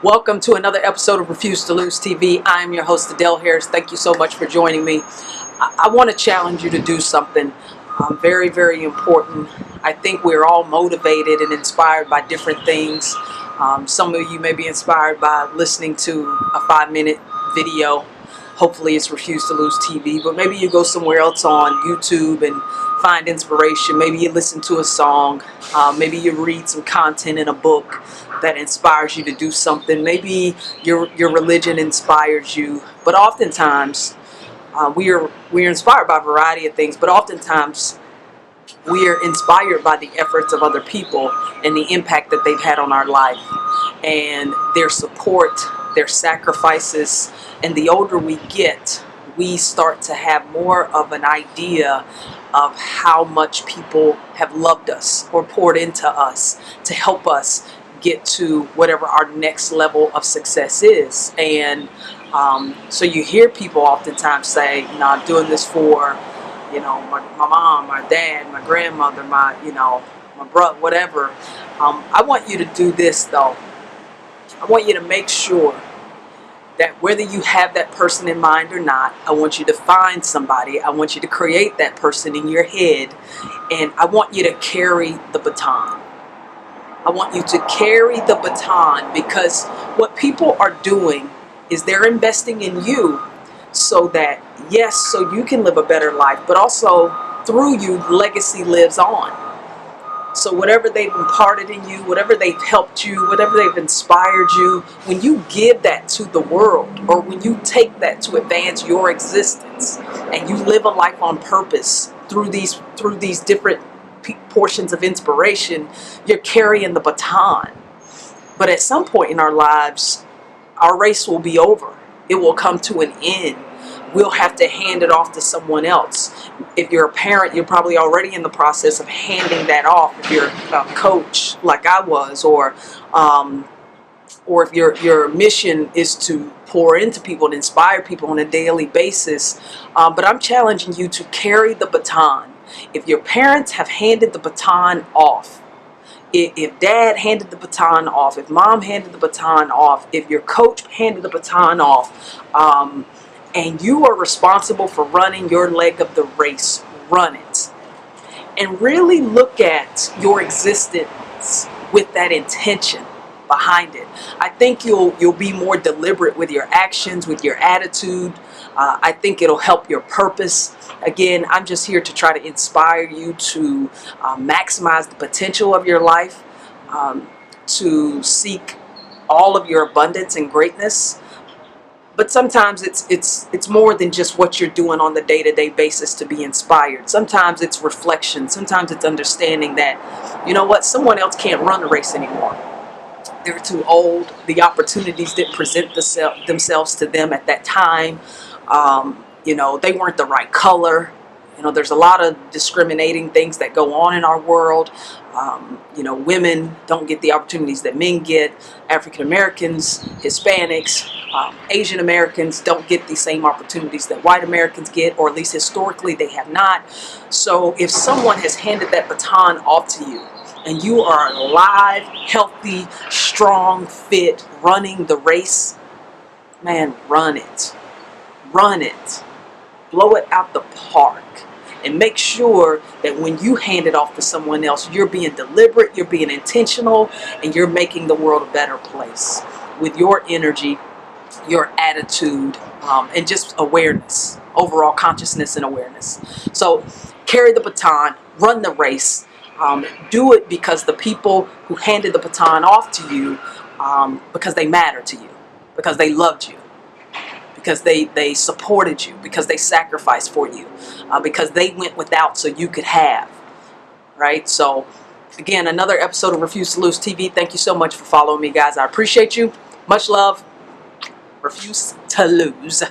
Welcome to another episode of Refuse to Lose TV. I'm your host, Adele Harris. Thank you so much for joining me. I want to challenge you to do something very, very important. I think we're all motivated and inspired by different things. Some of you may be inspired by listening to a 5-minute video. Hopefully it's Refuse to Lose TV, but maybe you go somewhere else on YouTube and find inspiration. Maybe you listen to a song. Maybe you read some content in a book that inspires you to do something. Maybe your religion inspires you. But oftentimes, we are inspired by a variety of things, but oftentimes we are inspired by the efforts of other people and the impact that they've had on our life and their support, their sacrifices. And the older we get, we start to have more of an idea of how much people have loved us or poured into us to help us get to whatever our next level of success is. And so you hear people oftentimes say, you know, I'm doing this for, you know, my mom, my dad, my grandmother, my brother, whatever. I want you to do this though. I want you to make sure that whether you have that person in mind or not, I want you to find somebody. I want you to create that person in your head, and I want you to carry the baton. I want you to carry the baton, because what people are doing is they're investing in you so that, yes, so you can live a better life, but also through you, legacy lives on. So whatever they've imparted in you, whatever they've helped you, whatever they've inspired you, when you give that to the world, or when you take that to advance your existence, and you live a life on purpose through these different portions of inspiration, you're carrying the baton. But at some point in our lives, our race will be over. It will come to an end. We'll have to hand it off to someone else. If you're a parent, you're probably already in the process of handing that off. If you're a coach like I was, or if your mission is to pour into people and inspire people on a daily basis. But I'm challenging you to carry the baton. If your parents have handed the baton off, if dad handed the baton off, if mom handed the baton off, if your coach handed the baton off, and you are responsible for running your leg of the race, run it. And really look at your existence with that intention behind it. I think you'll be more deliberate with your actions, with your attitude. I think it'll help your purpose. Again, I'm just here to try to inspire you to maximize the potential of your life, to seek all of your abundance and greatness. But sometimes it's more than just what you're doing on the day-to-day basis to be inspired. Sometimes it's reflection. Sometimes it's understanding that, you know what, someone else can't run the race anymore. They're too old. The opportunities didn't present themselves to them at that time. You know, they weren't the right color. You know, there's a lot of discriminating things that go on in our world. You know, women don't get the opportunities that men get. African Americans, Hispanics, Asian Americans don't get the same opportunities that white Americans get, or at least historically they have not. So if someone has handed that baton off to you, and you are alive, healthy, strong, fit, running the race, man, run it. Run it. Blow it out the park. And make sure that when you hand it off to someone else, you're being deliberate, you're being intentional, and you're making the world a better place with your energy, your attitude, and just awareness, overall consciousness and awareness. So carry the baton, run the race, do it because the people who handed the baton off to you, because they matter to you, because they loved you, because they supported you, because they sacrificed for you, because they went without so you could have, right? So again, another episode of Refuse to Lose TV. Thank you so much for following me, guys. I appreciate you. Much love. Refuse to lose.